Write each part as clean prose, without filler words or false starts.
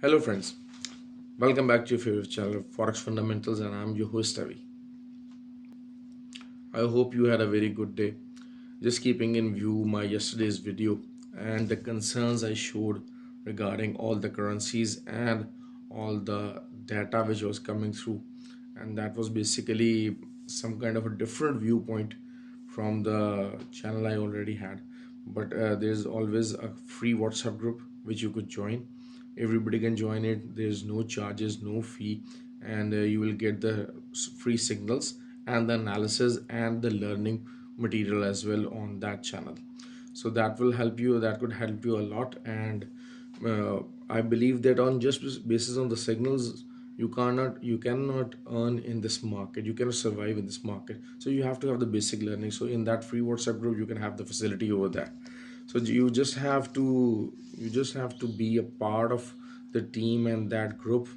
Hello friends, welcome back to your favorite channel Forex Fundamentals, and I'm your host Avi. I hope you had a very good day. Just keeping in view my yesterday's video and the concerns I showed regarding all the currencies and all the data which was coming through, and that was basically some kind of a different viewpoint from the channel I already had. But there's always a free WhatsApp group which you could join. Everybody can join it. There's no charges, no fee, and you will get the free signals and the analysis and the learning material as well on that channel. So that will help you, that could help you a lot. And I believe that on just basis on the signals, you cannot earn in this market, you cannot survive in this market. So you have to have the basic learning. So in that free WhatsApp group you can have the facility over there. So you just have to be a part of the team and that group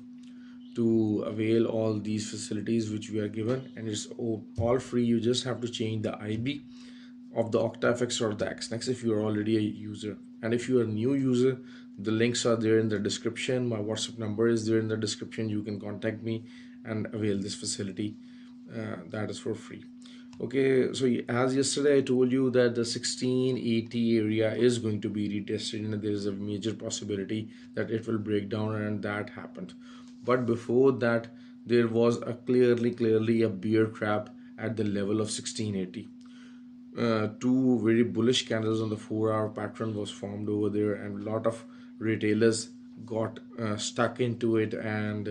to avail all these facilities which we are given, and it's all free. You just have to change the IB of the OCTAFX or the XNESS if you are already a user. And if you are a new user, the links are there in the description. My WhatsApp number is there in the description. You can contact me and avail this facility. That is for free. Okay, so as yesterday I told you that the 1680 area is going to be retested, and there is a major possibility that it will break down, and that happened. But before that, there was a clearly a bear trap at the level of 1680. Two very bullish candles on the 4-hour pattern was formed over there, and a lot of retailers got stuck into it, and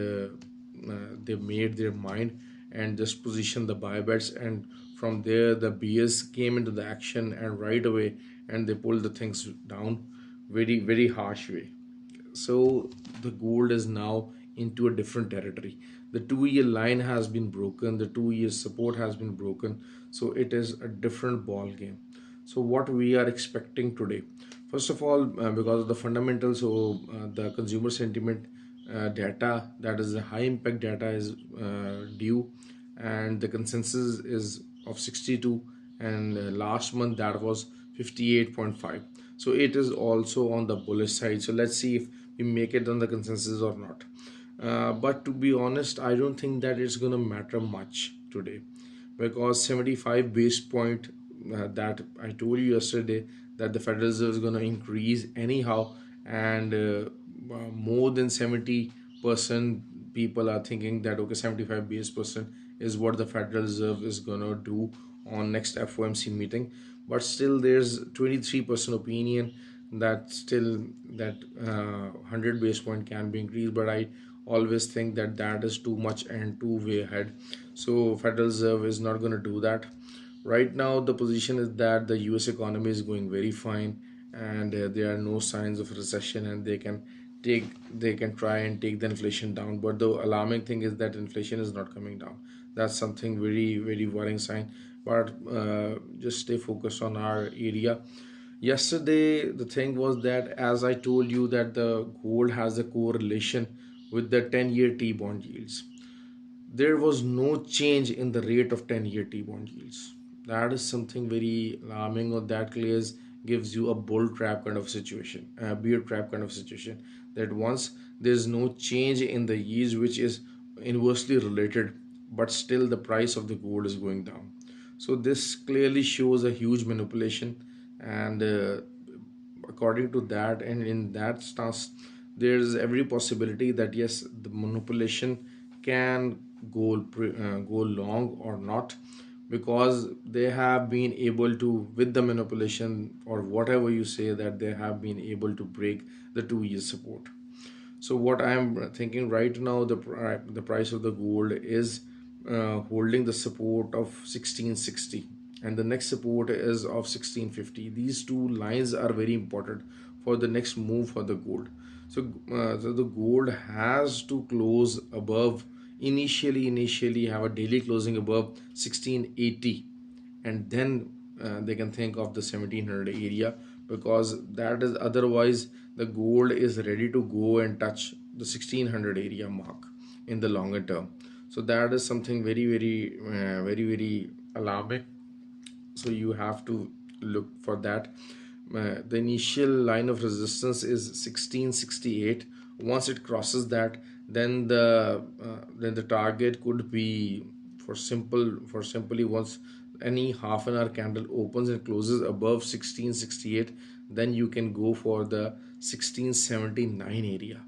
they made their mind and just positioned the buy bets, and from there the bears came into the action and right away, and they pulled the things down very harsh way. So the gold is now into a different territory. The 2-year line has been broken, the 2-year support has been broken, so it is a different ball game. So what we are expecting today, first of all, because of the fundamentals, so the consumer sentiment data, that is the high impact data, is due, and the consensus is of 62, and last month that was 58.5. So it is also on the bullish side. So let's see if we make it on the consensus or not. But to be honest, I don't think that it's gonna matter much today, because 75 base point that I told you yesterday, that the Federal Reserve is gonna increase anyhow, and more than 70% people are thinking that okay, 75 base percent is what the Federal Reserve is gonna do on next FOMC meeting. But still there's 23% opinion that still that 100 base point can be increased, but I always think that that is too much and too way ahead. So Federal Reserve is not going to do that. Right now the position is that the US economy is going very fine, and there are no signs of recession, and they can try and take the inflation down. But the alarming thing is that inflation is not coming down. That's something very worrying sign. But just stay focused on our area. Yesterday the thing was that, as I told you, that the gold has a correlation with the 10-year T-bond yields. There was no change in the rate of 10-year T-bond yields. That is something very alarming, or that clears gives you a bull trap kind of situation, a bear trap kind of situation, that once there's no change in the yields, which is inversely related, but still the price of the gold is going down. So this clearly shows a huge manipulation, and according to that, and in that stance, there's every possibility that yes, the manipulation can go long or not, because they have been able to, with the manipulation or whatever you say, that they have been able to break the 2-year support. So what I am thinking right now, the price of the gold is holding the support of 1660, and the next support is of 1650. These two lines are very important for the next move for the gold. So the gold has to close above, initially have a daily closing above 1680, and then they can think of the 1700 area, because that is, otherwise the gold is ready to go and touch the 1600 area mark in the longer term. So that is something very alarming. So you have to look for that. The initial line of resistance is 1668 Once it crosses that, then the target could be, for simply, once any half an hour candle opens and closes above 1668, then you can go for the 1679 area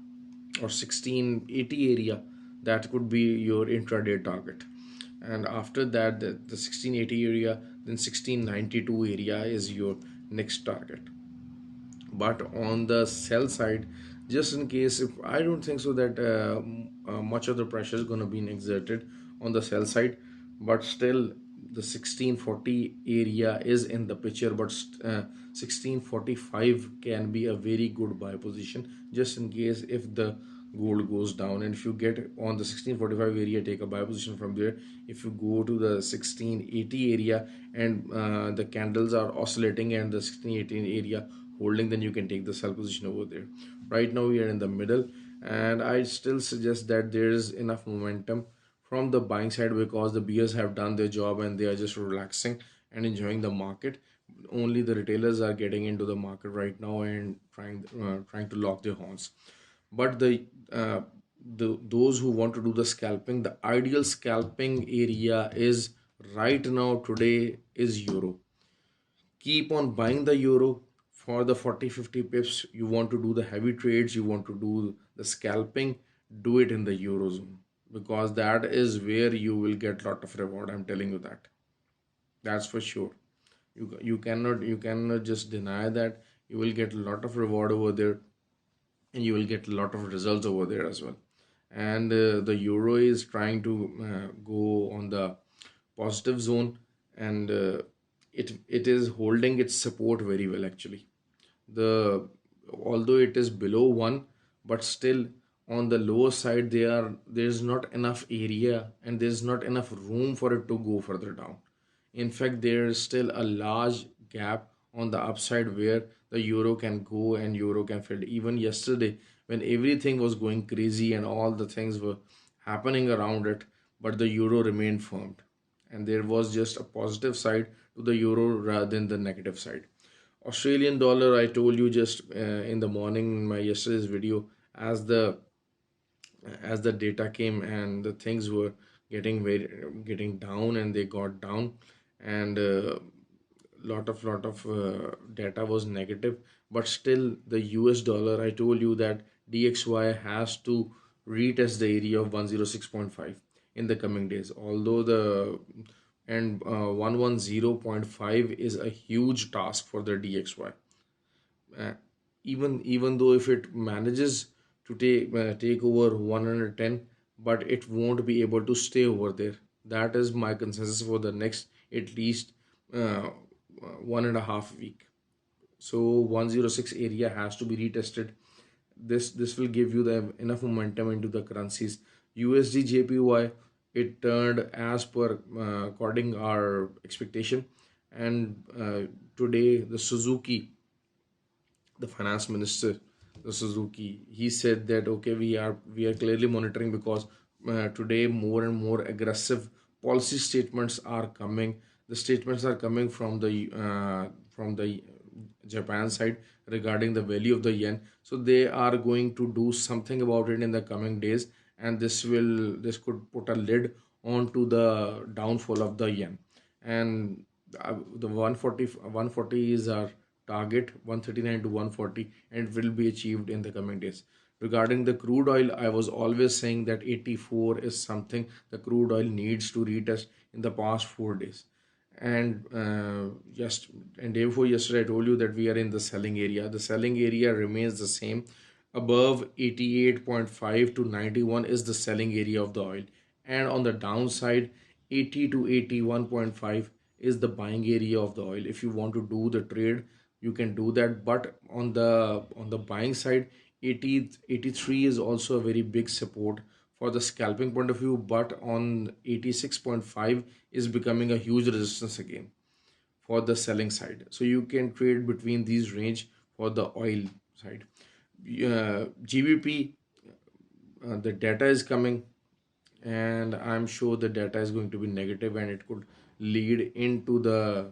or 1680 area. That could be your intraday target. And after that, the 1680 area, then 1692 area is your next target. But on the sell side, just in case, if I don't think so that much of the pressure is going to be exerted on the sell side, but still the 1640 area is in the picture. But 1645 can be a very good buy position, just in case if the gold goes down. And if you get on the 1645 area, take a buy position from there. If you go to the 1680 area and the candles are oscillating and the 1680 area holding, then you can take the sell position over there. Right now we are in the middle, and I still suggest that there is enough momentum from the buying side, because the bears have done their job and they are just relaxing and enjoying the market. Only the retailers are getting into the market right now and trying to lock their horns. But uh, those who want to do the scalping, the ideal scalping area is right now today is euro. Keep on buying the euro for the 40-50 pips. You want to do the heavy trades, you want to do the scalping, do it in the eurozone, because that is where you will get lot of reward. I'm telling you that. That's for sure. You cannot just deny that. You will get a lot of reward over there, and you will get a lot of results over there as well. And the euro is trying to go on the positive zone, and it is holding its support very well actually. The Although it is below 1, but still on the lower side, there's not enough area and there's not enough room for it to go further down. In fact, there is still a large gap on the upside where the euro can go and euro can fill. Even yesterday, when everything was going crazy and all the things were happening around it, but the euro remained firm, and there was just a positive side to the euro rather than the negative side. Australian dollar, I told you just in the morning in my yesterday's video, as the data came and the things were getting down, and they got down, and lot of data was negative. But still the US dollar, I told you that DXY has to retest the area of 106.5 in the coming days. Although the and 110.5 is a huge task for the DXY. uh, even though if it manages to take over 110, but it won't be able to stay over there. That is my consensus for the next at least 1.5 week. So 106 area has to be retested. This will give you the enough momentum into the currencies. USD JPY, it turned as per according our expectation. And today the finance minister, the Suzuki, he said that okay, we are clearly monitoring, because today more and more aggressive policy statements are coming. The statements are coming from the Japan side regarding the value of the yen. So they are going to do something about it in the coming days, and this could put a lid onto the downfall of the yen. And the 140 is our target, 139 to 140, and it will be achieved in the coming days. Regarding the crude oil, I was always saying that 84 is something the crude oil needs to retest in the past 4 days. And just and day before yesterday, I told you that we are in the selling area. The selling area remains the same. Above 88.5 to 91 is the selling area of the oil, and on the downside, 80 to 81.5 is the buying area of the oil. If you want to do the trade, you can do that. But on the buying side, 83 is also a very big support for the scalping point of view. But on 86.5 is becoming a huge resistance again for the selling side. So you can trade between these range for the oil side. GBP, the data is coming, and I'm sure the data is going to be negative, and it could lead into the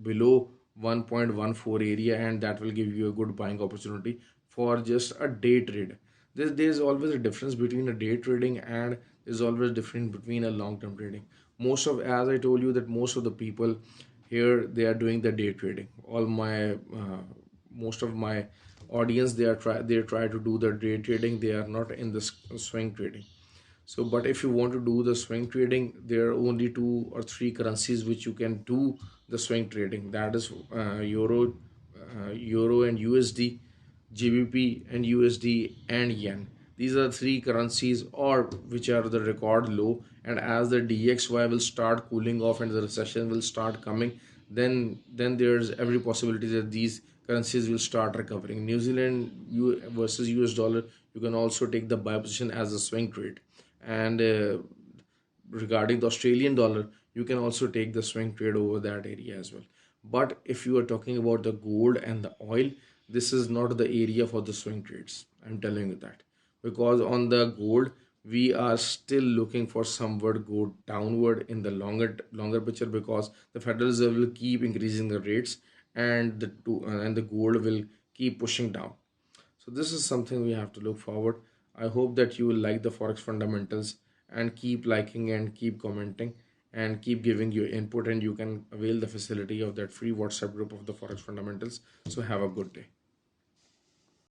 below 1.14 area, and that will give you a good buying opportunity for just a day trade. There's always a difference between a day trading, and there's always a difference between a long-term trading. Most of, as I told you, that most of the people here, they are doing the day trading. All my most of my audience, they try to do the day trading. They are not in the swing trading. So, but if you want to do the swing trading, there are only two or three currencies which you can do the swing trading. That is Euro and USD, GBP and USD, and yen. These are three currencies, or which are the record low. And as the DXY will start cooling off and the recession will start coming, then there's every possibility that these currencies will start recovering. New Zealand versus US dollar, you can also take the buy position as a swing trade. And regarding the Australian dollar, you can also take the swing trade over that area as well. But if you are talking about the gold and the oil, this is not the area for the swing trades. I'm telling you that, because on the gold, we are still looking for somewhat go downward in the longer picture, because the Federal Reserve will keep increasing the rates, and the gold will keep pushing down. So this is something we have to look forward. I hope that you will like the Forex fundamentals, and keep liking and keep commenting and keep giving your input, and you can avail the facility of that free WhatsApp group of the Forex fundamentals. So have a good day.